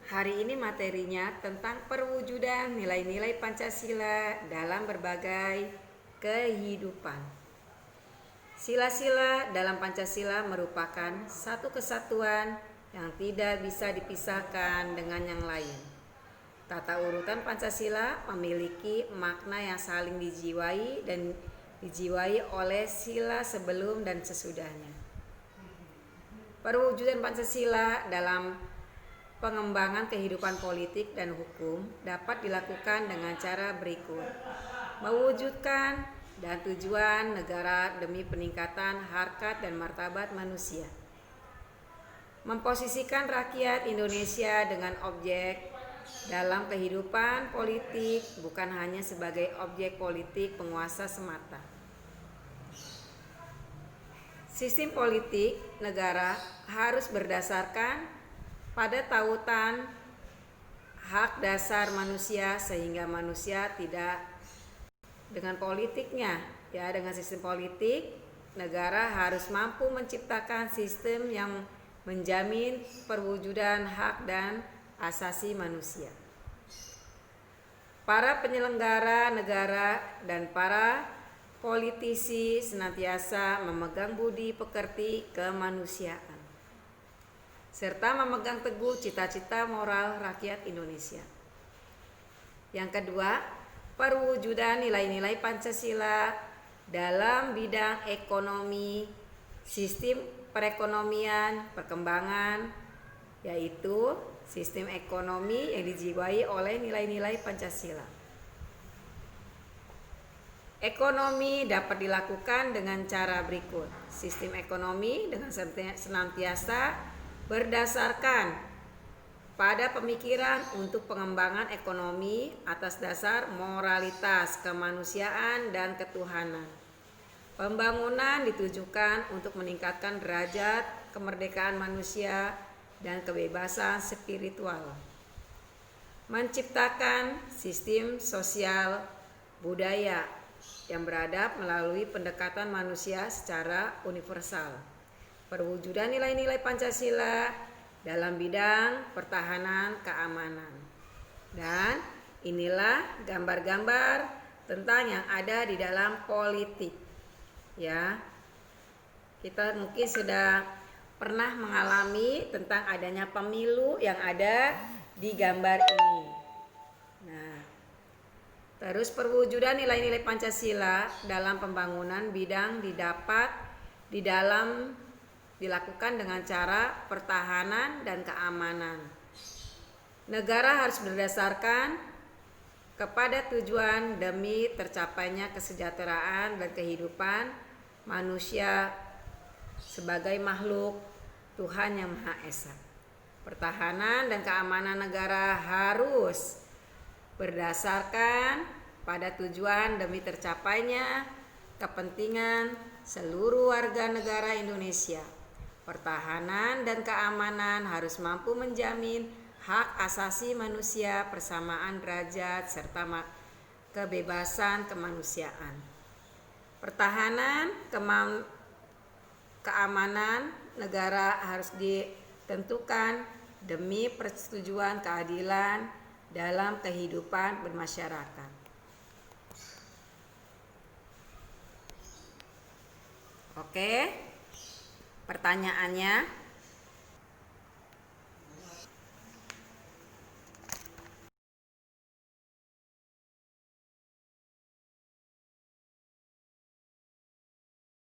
Hari ini materinya tentang perwujudan nilai-nilai Pancasila dalam berbagai kehidupan. Sila-sila dalam Pancasila merupakan satu kesatuan yang tidak bisa dipisahkan dengan yang lain. Tata urutan Pancasila memiliki makna yang saling dijiwai dan dijiwai oleh sila sebelum dan sesudahnya. Perwujudan Pancasila dalam pengembangan kehidupan politik dan hukum dapat dilakukan dengan cara berikut: mewujudkan dan tujuan negara demi peningkatan harkat dan martabat manusia, memposisikan rakyat Indonesia dengan objek dalam kehidupan politik bukan hanya sebagai objek politik penguasa semata. Sistem politik negara harus berdasarkan pada tautan hak dasar manusia, sehingga manusia tidak dengan politiknya, dengan sistem politik negara harus mampu menciptakan sistem yang menjamin perwujudan hak dan asasi manusia. Para penyelenggara negara dan para politisi senantiasa memegang budi pekerti kemanusiaan serta memegang teguh cita-cita moral rakyat Indonesia. Yang kedua, perwujudan nilai-nilai Pancasila dalam bidang ekonomi, sistem perekonomian, perkembangan, yaitu sistem ekonomi yang dijiwai oleh nilai-nilai Pancasila. Ekonomi dapat dilakukan dengan cara berikut. Sistem ekonomi dengan senantiasa berdasarkan pada pemikiran untuk pengembangan ekonomi atas dasar moralitas, kemanusiaan, dan ketuhanan. Pembangunan ditujukan untuk meningkatkan derajat kemerdekaan manusia dan kebebasan spiritual. Menciptakan sistem sosial budaya yang beradab melalui pendekatan manusia secara universal. Perwujudan nilai-nilai Pancasila dalam bidang pertahanan keamanan. Dan inilah gambar-gambar tentang yang ada di dalam politik. Ya. Kita mungkin sudah pernah mengalami tentang adanya pemilu yang ada di gambar ini. Nah, terus perwujudan nilai-nilai Pancasila dalam pembangunan bidang dilakukan dengan cara pertahanan dan keamanan. Negara harus berdasarkan kepada tujuan demi tercapainya kesejahteraan dan kehidupan manusia sebagai makhluk Tuhan yang Maha Esa. Pertahanan dan keamanan negara harus berdasarkan pada tujuan demi tercapainya kepentingan seluruh warga negara Indonesia. Pertahanan dan keamanan harus mampu menjamin hak asasi manusia, persamaan derajat, serta kebebasan kemanusiaan. Pertahanan keamanan negara harus ditentukan demi persetujuan keadilan dalam kehidupan bermasyarakat. Oke, pertanyaannya,